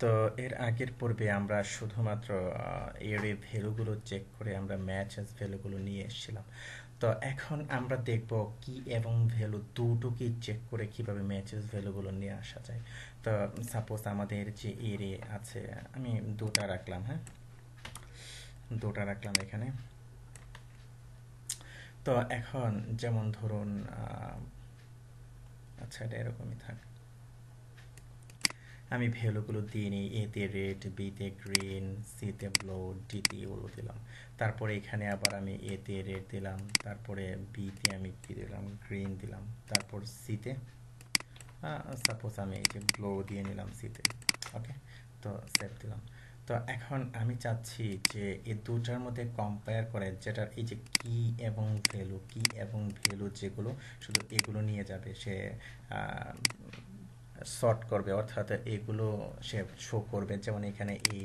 তো এর আগের পর্বে আমরা শুধুমাত্র এর এই ভ্যালুগুলো চেক করে আমরা ম্যাচেস ভ্যালুগুলো নিয়ে এসেছিলাম। তো এখন আমরা দেখব কি এবং ভ্যালু দুটোকেই চেক করে কিভাবে ম্যাচেস ভ্যালুগুলো নিয়ে আসা যায়। তো সাপোজ আমাদের যে এরে আছে, আমি দুটা রাখলাম, হ্যাঁ, দুটা রাখলাম এখানে। তো এখন যেমন ধরুন আচ্ছা এটা এরকমই থাক, আমি ভ্যালুগুলো দিয়ে নিই, এতে রেড, বিতে গ্রিন, সিতে ব্লু, ডিতে ইয়েলো দিলাম। তারপরে এখানে আবার আমি এতে রেড দিলাম, তারপরে বিতে আমি কি দিলাম, গ্রিন দিলাম, তারপর সিতে সাপোজ আমি এই যে ব্লু দিয়ে নিলাম সিতে। ওকে, তো সেভ দিলাম। তো এখন আমি চাচ্ছি যে এই দুটার মধ্যে কম্পেয়ার করে, যেটার এই যে কি এবং ভ্যালু, কি এবং ভ্যালু যেগুলো শুধু এগুলো নিয়ে যাবে, সে সর্ট করবে, অর্থাৎ এগুলো সে শো করবে। যেমন এখানে এ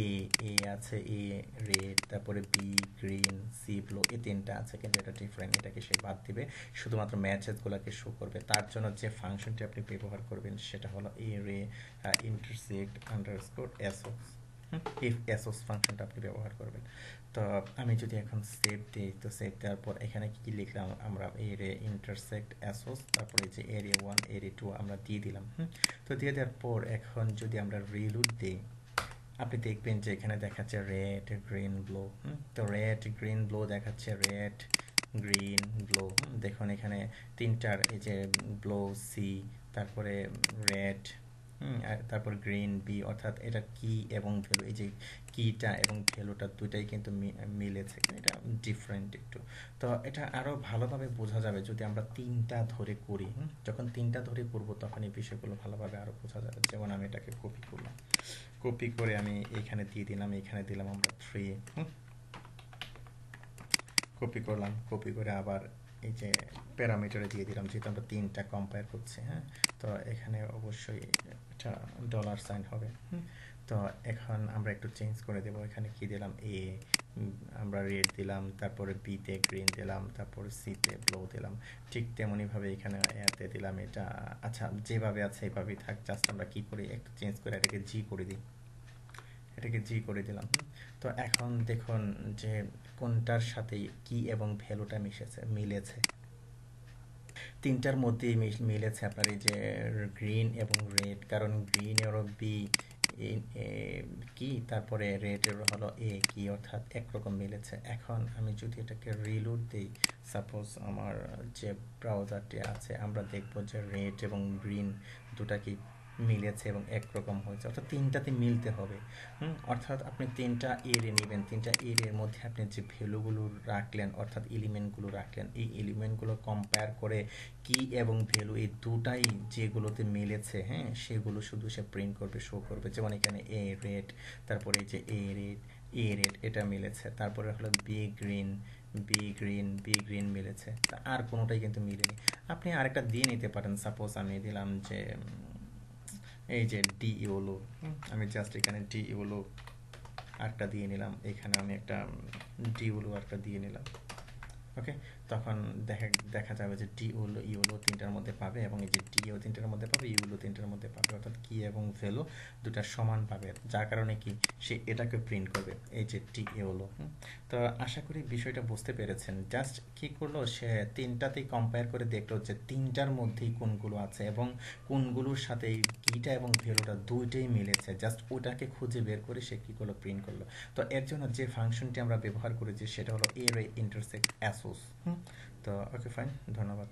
এ এ আছে, এ রেড, তারপরে বি গ্রিন, সি ব্লু, এই তিনটা আছে কিন্তু এটা ডিফারেন্ট, এটাকে সে বাদ দিবে, শুধুমাত্র ম্যাচেসগুলোকে শো করবে। তার জন্য যে ফাংশনটি আপনি ব্যবহার করবেন সেটা হলো এ রে ইন্টারসেক্ট আন্ডারস্কোর এসও, ইফ এসওস ফাংশনটা আপনি ব্যবহার করবেন। তো আমি যদি এখন সেভ দিই, তো সেভ দেওয়ার পর এখানে কি লিখলাম আমরা, এরে ইন্টারসেক্ট অ্যাসোস, তারপরে যে এরিয়া 1 এরিয়া 2 আমরা দিয়ে দিলাম। তো দিয়ে দেওয়ার পর এখন যদি আমরা রিলোড দিই, আপনি দেখবেন যে এখানে দেখাচ্ছে রেড গ্রিন ব্লু। তো রেড গ্রিন ব্লু দেখাচ্ছে, রেড গ্রিন ব্লু। দেখুন এখানে তিনটার এই যে ব্লু সি, তারপরে রেড, আর তারপর গ্রিন বি, অর্থাৎ এটা কি এবং ভ্যালু, এই যে কিটা এবং ভ্যালুটা দুটাই কিন্তু মিলেছে, এটা ডিফারেন্ট একটু। তো এটা আরও ভালোভাবে বোঝা যাবে যদি আমরা তিনটা ধরে করি। যখন তিনটা ধরে করব তখন এই বিষয়গুলো ভালোভাবে আরও বোঝা যাবে। যেমন আমি এটাকে কপি করলাম, কপি করে আমি এখানে দিয়ে দিলাম, এখানে দিলাম আমরা 3, কপি করলাম, কপি করে আবার এই যে প্যারামিটারে দিয়ে দিলাম, যেহেতু আমরা তিনটা কম্পেয়ার করছি। হ্যাঁ, তো এখানে অবশ্যই একটা ডলার সাইন হবে। তো এখন আমরা একটু চেঞ্জ করে দেবো, এখানে কি দিলাম, এ আমরা রেড দিলাম, তারপরে বিতে গ্রিন দিলাম, তারপরে সিতে ব্লু দিলাম। ঠিক তেমনইভাবে এখানে এতে দিলাম এটা। আচ্ছা, যেভাবে আছে এইভাবেই থাক, জাস্ট আমরা কি করি, একটু চেঞ্জ করে এটাকে জি করে দিই, এটাকে জি করে দিলাম। তো এখন দেখুন যে কোনটার সাথে কি এবং ভ্যালুটা মিলেছে, তিনটার মধ্যেই মিলেছে আপনার এই যে গ্রিন এবং রেড, কারণ গ্রিনেরও বি কি, তারপরে রেডের হলো এ কি, অর্থাৎ একরকম মিলেছে। এখন আমি যদি এটাকে রিলোড দিই, সাপোজ আমার যে ব্রাউজারটি আছে, আমরা দেখব যে রেড এবং গ্রিন দুটা কি মিলেছে এবং একরকম হয়েছে, অর্থাৎ তিনটাতে মিলতে হবে। অর্থাৎ আপনি তিনটা এরে নেবেন, তিনটা এর মধ্যে আপনি যে ভ্যালুগুলো রাখলেন, অর্থাৎ এলিমেন্টগুলো রাখলেন, এই এলিমেন্টগুলো কম্পেয়ার করে কি এবং ভ্যালু এই দুটাই যেগুলোতে মিলেছে, হ্যাঁ, সেগুলো শুধু সে প্রিন্ট করবে, শো করবে। যেমন এখানে এ রেড, তারপরে এই যে এ রেড এটা মিলেছে, তারপরে হলো বি গ্রিন মিলেছে, আর কোনোটাই কিন্তু মিলেনি। আপনি আরেকটা দিয়ে নিতে পারেন, সাপোজ আমি দিলাম যে এই যে ডি ইউলো, আমি জাস্ট এখানে ডি ইউলো আরেকটা দিয়ে নিলাম, এখানে আমি একটা ডি ইউলো আরেকটা দিয়ে নিলাম। ওকে, তখন দেখা যাবে যে ডি হলো ইউলো তিনটার মধ্যে পাবে, এবং এই যে ডিও তিনটার মধ্যে পাবে, ইউলো তিনটার মধ্যে পাবে, অর্থাৎ কি এবং ভ্যালু দুটা সমান পাবে, যার কারণে কি সে এটাকে প্রিন্ট করবে, এই যে টি ইউলো। তো আশা করি বিষয়টা বুঝতে পেরেছেন। জাস্ট কি করলো, সে তিনটাতেই কম্পেয়ার করে দেখলো যে তিনটার মধ্যেই কোনগুলো আছে এবং কোনগুলোর সাথে এই কিটা এবং ভ্যালুটা দুইটাই মিলেছে, জাস্ট ওটাকে খুঁজে বের করে সে কি করলো, প্রিন্ট করলো। তো এর জন্য যে ফাংশনটি আমরা ব্যবহার করেছি সেটা হলো এরে ইন্টারসেক্ট অ্যাসোস। তো ওকে, ফাইন, ধন্যবাদ।